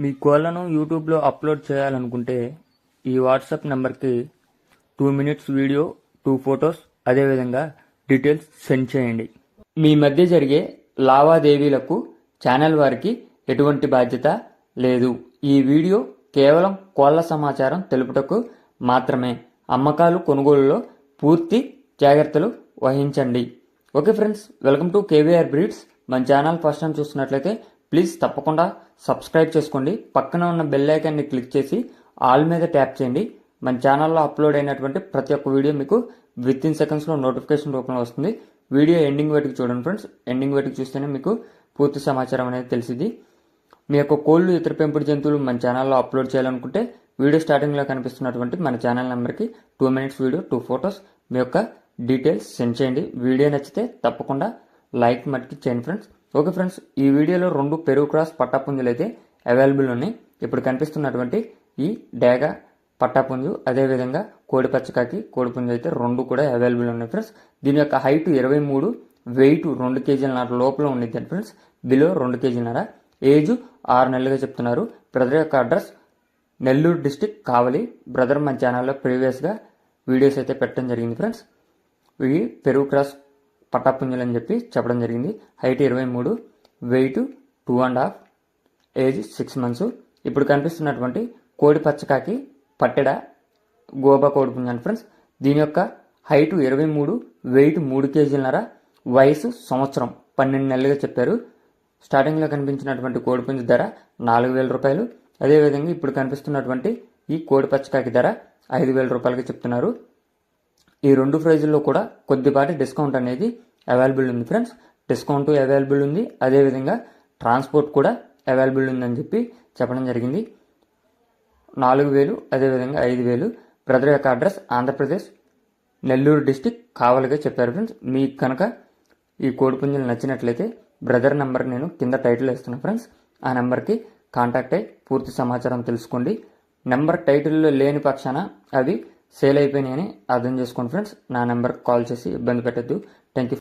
మీ కోళ్లను యూట్యూబ్లో అప్లోడ్ చేయాలనుకుంటే ఈ వాట్సాప్ నెంబర్కి 2 మినిట్స్ వీడియో, 2 ఫొటోస్, అదేవిధంగా డీటెయిల్స్ సెండ్ చేయండి. మీ మధ్య జరిగే లావాదేవీలకు ఛానల్ వారికి ఎటువంటి బాధ్యత లేదు. ఈ వీడియో కేవలం కోళ్ల సమాచారం తెలుపుటకు మాత్రమే. అమ్మకాలు కొనుగోలులో పూర్తి జాగ్రత్తలు వహించండి. Okay friends, welcome to KVR breeds. మన ఛానల్ ఫస్ట్ టైం చూస్తున్నట్లయితే ప్లీజ్ తప్పకుండా సబ్స్క్రైబ్ చేసుకోండి. పక్కన ఉన్న బెల్ ఐకాన్ని క్లిక్ చేసి ఆల్ మీద ట్యాప్ చేయండి. మన ఛానల్లో అప్లోడ్ అయినటువంటి ప్రతి ఒక్క వీడియో మీకు విత్ ఇన్ సెకండ్స్లో నోటిఫికేషన్ రూపంలో వస్తుంది. వీడియో ఎండింగ్ వరకు చూడండి ఫ్రెండ్స్. ఎండింగ్ వరకు చూస్తేనే మీకు పూర్తి సమాచారం అనేది తెలిసింది. మీ యొక్క కోళ్ళు, ఇతర పెంపుడు జంతువులు మన ఛానల్లో అప్లోడ్ చేయాలనుకుంటే వీడియో స్టార్టింగ్లో కనిపిస్తున్నటువంటి మన ఛానల్ నెంబర్కి 2 మినిట్స్ వీడియో, 2 ఫొటోస్, మీ యొక్క డీటెయిల్స్ సెండ్ చేయండి. వీడియో నచ్చితే తప్పకుండా లైక్ మట్టుకి చేయండి ఫ్రెండ్స్. ఓకే ఫ్రెండ్స్, ఈ వీడియోలో 2 పెరుగు క్రాస్ పట్టాపుంజులు అయితే అవైలబుల్ ఉన్నాయి. ఇప్పుడు కనిపిస్తున్నటువంటి ఈ డేగ పట్టాపుంజు, అదేవిధంగా కోడి పచ్చకాకి కోడిపుంజు అయితే 2 కూడా అవైలబుల్ ఉన్నాయి ఫ్రెండ్స్. దీని యొక్క హైట్ 23, వెయిట్ 2 కేజీలన్నర లోపల ఉండిద్ది ఫ్రెండ్స్. బిలో 2 కేజీలన్నర. ఏజ్ 6 నెలలుగా చెప్తున్నారు. బ్రదర్ యొక్క అడ్రస్ నెల్లూరు డిస్టిక్ కావలి. బ్రదర్ మన ఛానల్లో ప్రీవియస్గా వీడియోస్ అయితే పెట్టడం జరిగింది ఫ్రెండ్స్. ఇవి పెరుగు క్రాస్ పట్టాపుంజులు అని చెప్పి చెప్పడం జరిగింది. Height 23, weight 2.5, age 6 months. ఇప్పుడు కనిపిస్తున్నటువంటి కోడి పచ్చకాకి పట్టెడ గోబా కోడిపుంజు అని ఫ్రెండ్స్. దీని యొక్క హైట్ 23, వెయిట్ 3 కేజీలన్నర, వయసు సంవత్సరం 12 నెలలుగా చెప్పారు. స్టార్టింగ్లో కనిపించినటువంటి కోడిపుంజు ధర 4,000 రూపాయలు. అదేవిధంగా ఇప్పుడు కనిపిస్తున్నటువంటి ఈ కోడి పచ్చకాకి ధర 5,000 రూపాయలకి చెప్తున్నారు. ఈ 2 ప్రైజుల్లో కూడా కొద్దిపాటి డిస్కౌంట్ అనేది అవైలబుల్ ఉంది ఫ్రెండ్స్. డిస్కౌంట్ అవైలబుల్ ఉంది, అదేవిధంగా ట్రాన్స్పోర్ట్ కూడా అవైలబుల్ ఉందని చెప్పి చెప్పడం జరిగింది. 4,000, అదేవిధంగా 5,000. బ్రదర్ యొక్క అడ్రస్ ఆంధ్రప్రదేశ్ నెల్లూరు డిస్టిక్ కావలిగా చెప్పారు ఫ్రెండ్స్. మీకు కనుక ఈ కోడిపుంజులు నచ్చినట్లయితే బ్రదర్ నెంబర్ నేను కింద టైటిల్ ఇస్తున్నాను ఫ్రెండ్స్. ఆ నెంబర్కి కాంటాక్ట్ అయ్యి పూర్తి సమాచారం తెలుసుకోండి. నెంబర్ టైటిల్లో లేని పక్షాన అవి సేల్ అయిపోయినాయని అర్థం చేసుకోండి ఫ్రెండ్స్. నా నెంబర్కి కాల్ చేసి ఇబ్బంది పెట్టద్దు. Thank you.